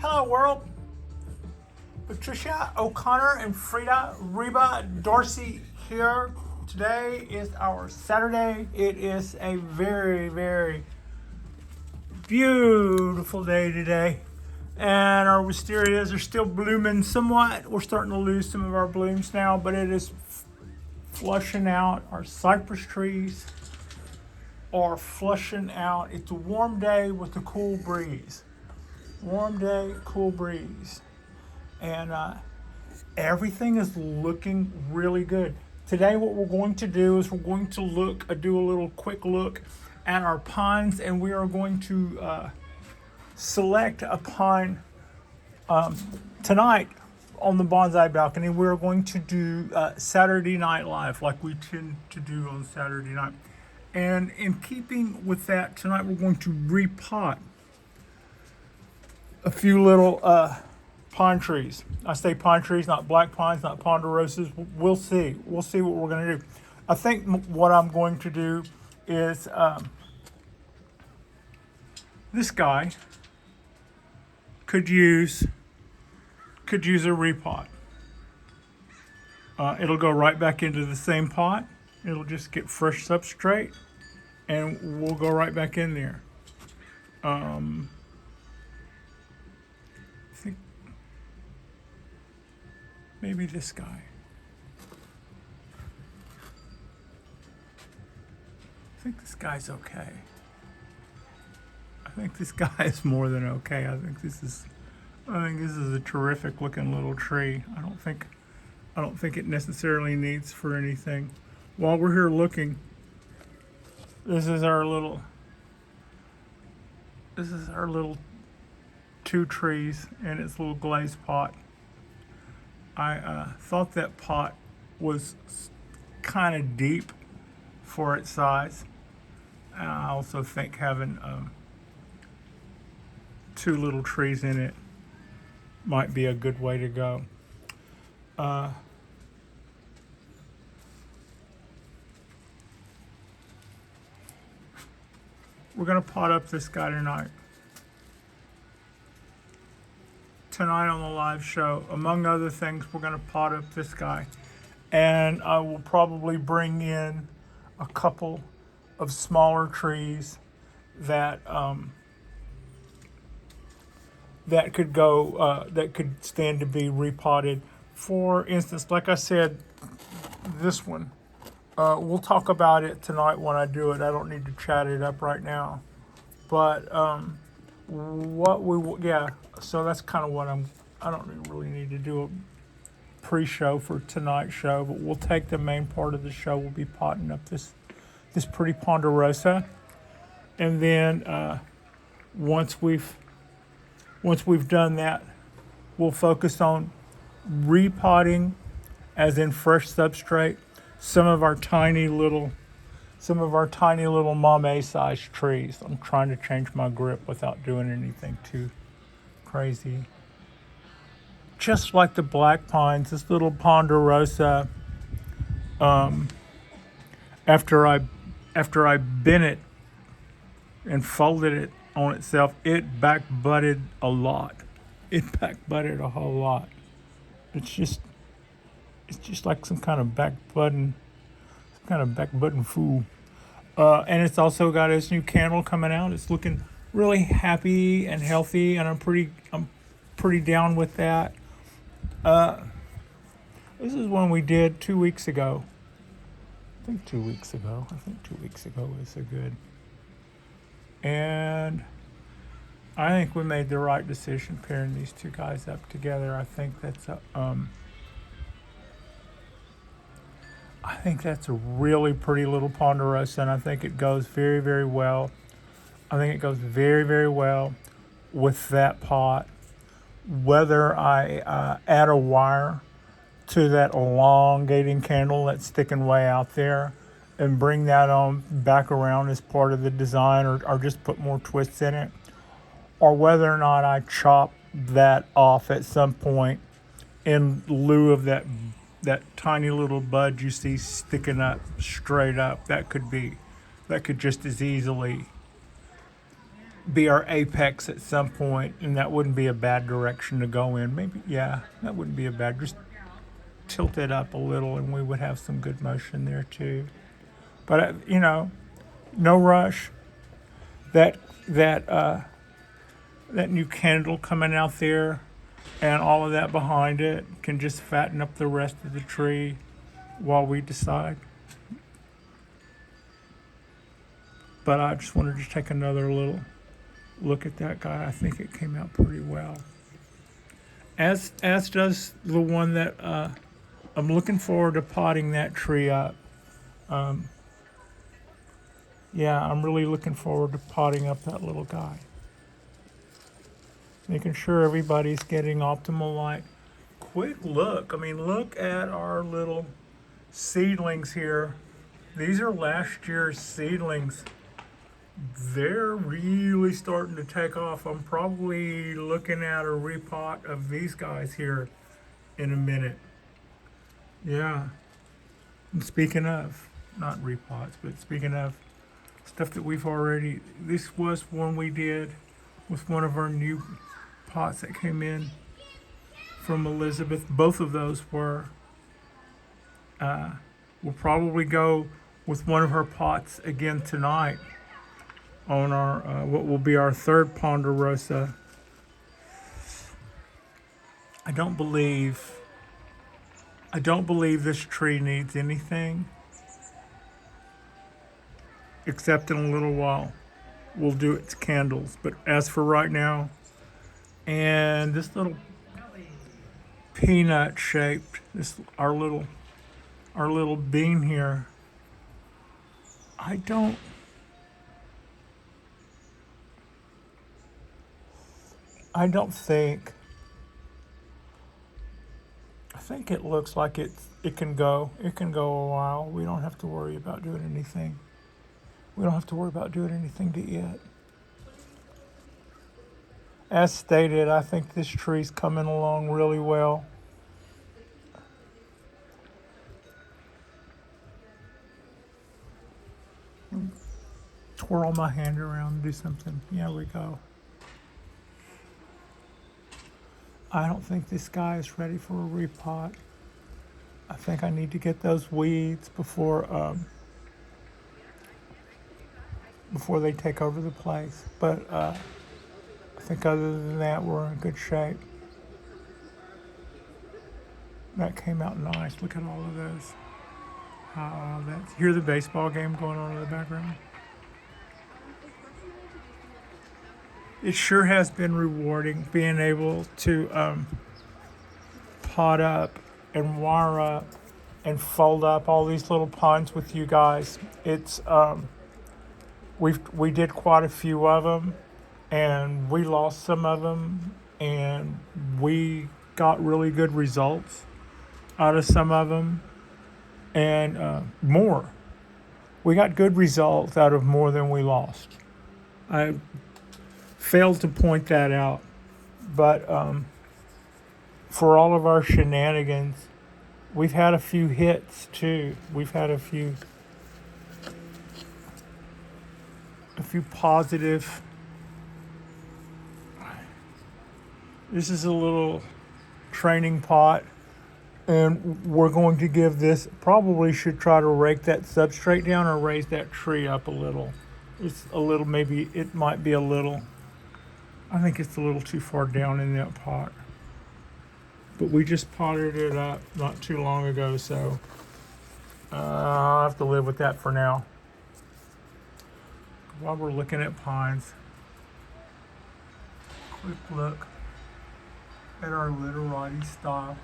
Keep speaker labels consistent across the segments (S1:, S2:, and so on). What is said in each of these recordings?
S1: Hello world. Patricia, O'Connor, and Frida, Reba, Dorsey here. Today is our Saturday. It is a very, very beautiful day today. And our wisterias are still blooming somewhat. We're starting to lose some of our blooms now, but it is flushing out. Our cypress trees are flushing out. It's a warm day with a cool breeze. Warm day, cool breeze. And everything is looking really good. Today what we're going to do is we're going to do a little quick look at our pines, and we are going to select a pine tonight on the bonsai balcony. We're going to do Saturday Night Live like we tend to do on Saturday night. And in keeping with that, tonight we're going to repot a few little pine trees. I say pine trees, not black pines, not ponderosas. We'll see. We'll see what we're going to do. I think what I'm going to do is this guy could use a repot. It'll go right back into the same pot. It'll just get fresh substrate, and we'll go right back in there. I think maybe this guy. I think this guy's okay. I think this guy is more than okay. I think this is a terrific looking little tree. I don't think it necessarily needs for anything. While we're here looking, this is our little two trees in its little glazed pot. I thought that pot was kind of deep for its size. I also think having two little trees in it might be a good way to go. We're going to pot up this guy tonight. Tonight on the live show, among other things, we're going to pot up this guy. And I will probably bring in a couple of smaller trees that could stand to be repotted. For instance, like I said, this one. We'll talk about it tonight when I do it. I don't need to chat it up right now. But so that's kind of what I don't really need to do a pre-show for tonight's show, but we'll take the main part of the show. We'll be potting up this pretty ponderosa. And then once we've done that, we'll focus on repotting, as in fresh substrate, some of our tiny little mame-sized trees. I'm trying to change my grip without doing anything too crazy. Just like the black pines, this little ponderosa, after I bent it and folded it on itself, it back butted a lot. It back butted a whole lot. It's just like some kind of back button fool. And it's also got its new candle coming out. It's looking really happy and healthy, and I'm pretty down with that. This is one we did 2 weeks ago. I think 2 weeks ago is a good. And I think we made the right decision pairing these two guys up together. I think that's a really pretty little ponderosa, and I think it goes very, very well. I think it goes very, very well with that pot. Whether I add a wire to that elongating candle that's sticking way out there and bring that on back around as part of the design, or just put more twists in it, or whether or not I chop that off at some point in lieu of that tiny little bud you see sticking up straight up. That could just as easily be our apex at some point, and that wouldn't be a bad direction to go in. Maybe, yeah, that wouldn't be a bad. Just tilt it up a little, and we would have some good motion there too. But no rush. That that uh, that new candle coming out there, and all of that behind it can just fatten up the rest of the tree while we decide. But I just wanted to take another little look at that guy. I think it came out pretty well. As does the one that I'm looking forward to potting that tree up. Yeah, I'm really looking forward to potting up that little guy. Making sure everybody's getting optimal light. Quick look. I mean, look at our little seedlings here. These are last year's seedlings. They're really starting to take off. I'm probably looking at a repot of these guys here in a minute. Yeah. And speaking of, not repots, but speaking of stuff that we've already, this was one we did with one of our new pots that came in from Elizabeth. Both of those were, we'll probably go with one of her pots again tonight on our what will be our third Ponderosa. I don't believe this tree needs anything, except in a little while we'll do its candles. But as for right now, and this little peanut shaped, this our little bean here, I think it looks like it can go a while. We don't have to worry about doing anything. We don't have to worry about doing anything to it. As stated, I think this tree's coming along really well. Twirl my hand around and do something. There we go. I don't think this guy is ready for a repot. I think I need to get those weeds before they take over the place. But I think other than that, we're in good shape. That came out nice. Look at all of those. Hear the baseball game going on in the background? It sure has been rewarding being able to pot up and wire up and fold up all these little pines with you guys. It's we did quite a few of them, and we lost some of them, and we got really good results out of some of them, and more. We got good results out of more than we lost. I failed to point that out, but for all of our shenanigans, we've had a few hits too. We've had a few positive. This is a little training pot, and we're going to give this, probably should try to rake that substrate down or raise that tree up a little. It's a little, maybe it might be a little, I think it's a little too far down in that pot. But we just potted it up not too long ago, so I'll have to live with that for now. While we're looking at pines, quick look at our literati style.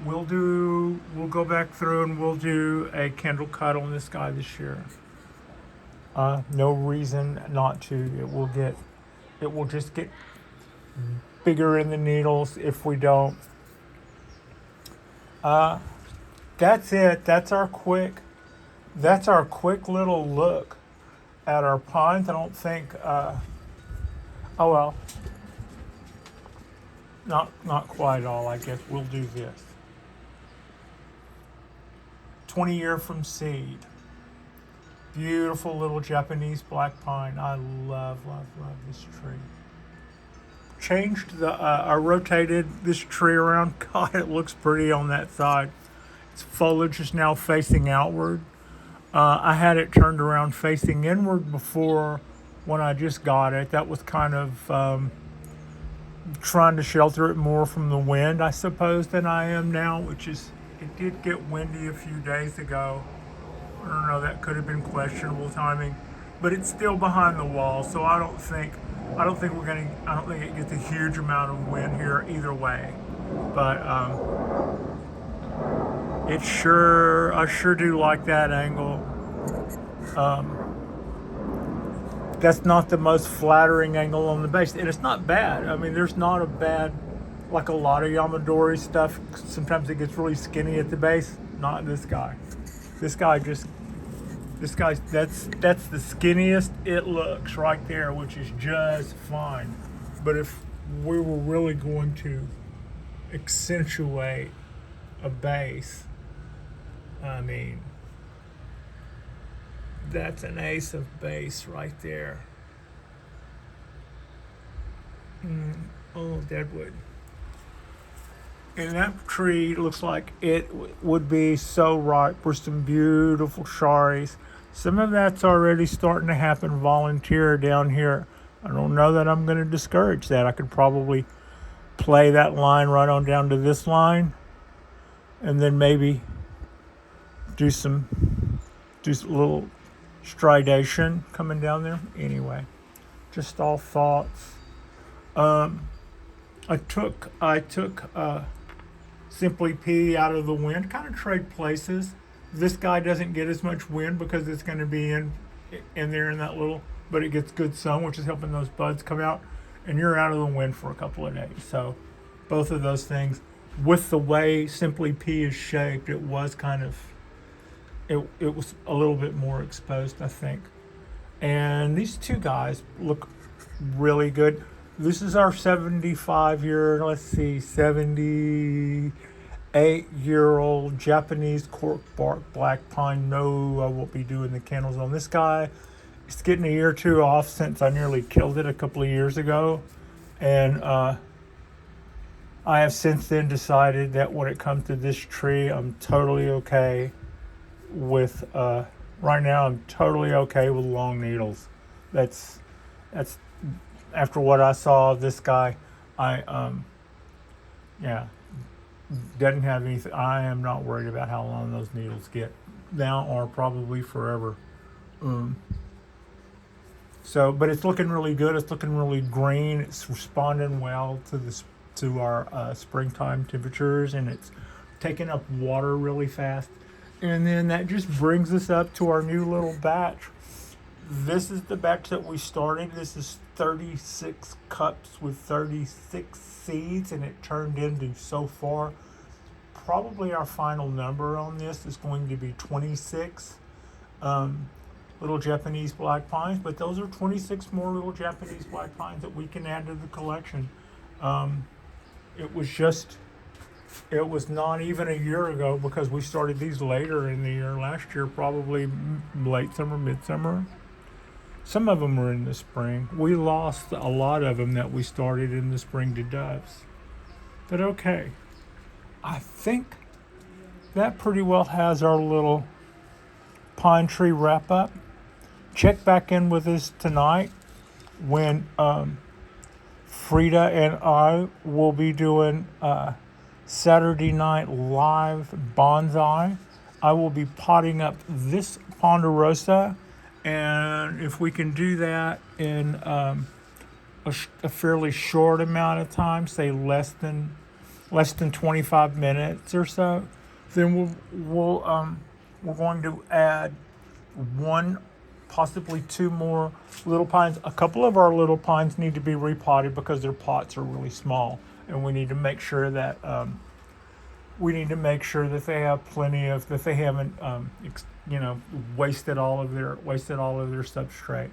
S1: We'll go back through and we'll do a candle cut on this guy this year. No reason not to. It will just get bigger in the needles if we don't. That's it. That's our quick little look at our pines. I don't think, oh well, not quite all, I guess. We'll do this. 20 year from seed. Beautiful little Japanese black pine. I love, love, love this tree. Changed I rotated this tree around. God, it looks pretty on that side. Its foliage is now facing outward. I had it turned around facing inward before when I just got it. That was kind of trying to shelter it more from the wind, I suppose, than I am now, which is, it did get windy a few days ago. I don't know, that could have been questionable timing, but it's still behind the wall, so I don't think it gets a huge amount of wind here either way. But I sure do like that angle. That's not the most flattering angle on the base, and it's not bad. I mean, there's not a bad, like a lot of Yamadori stuff. Sometimes it gets really skinny at the base. Not this guy. This guy's that's the skinniest it looks right there, which is just fine. But if we were really going to accentuate a base, I mean, that's an ace of base right there. Oh, deadwood. And that tree looks like it would be so ripe for some beautiful sharis. Some of that's already starting to happen volunteer down here. I don't know that I'm going to discourage that. I could probably play that line right on down to this line, and then maybe do a little stridation coming down there. Anyway, just all thoughts. I took Simply P out of the wind, kind of trade places. This guy doesn't get as much wind because it's going to be in there in that little, but it gets good sun, which is helping those buds come out, and you're out of the wind for a couple of days. So both of those things, with the way Simply P is shaped, it was kind of, it was a little bit more exposed, I think. And these two guys look really good. This is our 78-year-old Japanese cork bark black pine. No, I won't be doing the candles on this guy. It's getting a year or two off since I nearly killed it a couple of years ago. And I have since then decided that when it comes to this tree, I'm totally okay with, right now I'm totally okay with long needles. That's after what I saw of this guy, doesn't have anything. I am not worried about how long those needles get now or probably forever. But it's looking really good. It's looking really green. It's responding well to our springtime temperatures, and it's taking up water really fast. And then that just brings us up to our new little batch. This is the batch that we started. This is 36 cups with 36 seeds, and it turned into, so far, probably our final number on this is going to be 26 little Japanese black pines, but those are 26 more little Japanese black pines that we can add to the collection. It was not even a year ago, because we started these later in the year, last year, probably late summer, midsummer. Some of them were in the spring. We lost a lot of them that we started in the spring to doves. But okay, I think that pretty well has our little pine tree wrap up. Check back in with us tonight when Frida and I will be doing Saturday Night Live Bonsai. I will be potting up this Ponderosa, and if we can do that in a fairly short amount of time, say less than 25 minutes or so, then we're going to add one, possibly two more little pines. A couple of our little pines need to be repotted because their pots are really small, and we need to make sure that they have plenty of, that they haven't wasted all of their substrate.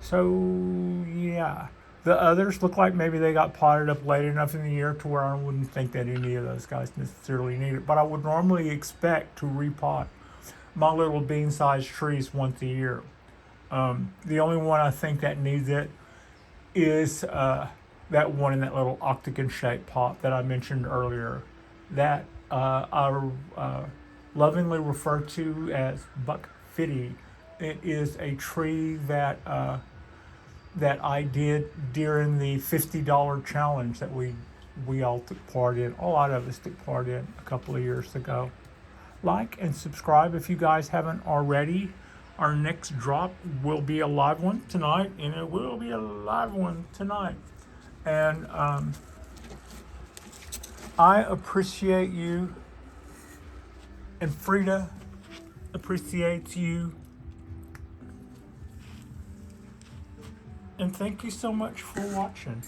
S1: So yeah, the others look like maybe they got potted up late enough in the year to where I wouldn't think that any of those guys necessarily need it. But I would normally expect to repot my little bean-sized trees once a year. The only one I think that needs it is that one in that little octagon-shaped pot that I mentioned earlier. That I lovingly refer to as Buck Fitty. It is a tree that that I did during the $50 challenge that we all took part in. A lot of us took part in a couple of years ago. Like and subscribe if you guys haven't already. Our next drop will be a live one tonight, and it will be a live one tonight. And I appreciate you, and Frida appreciates you. And thank you so much for watching.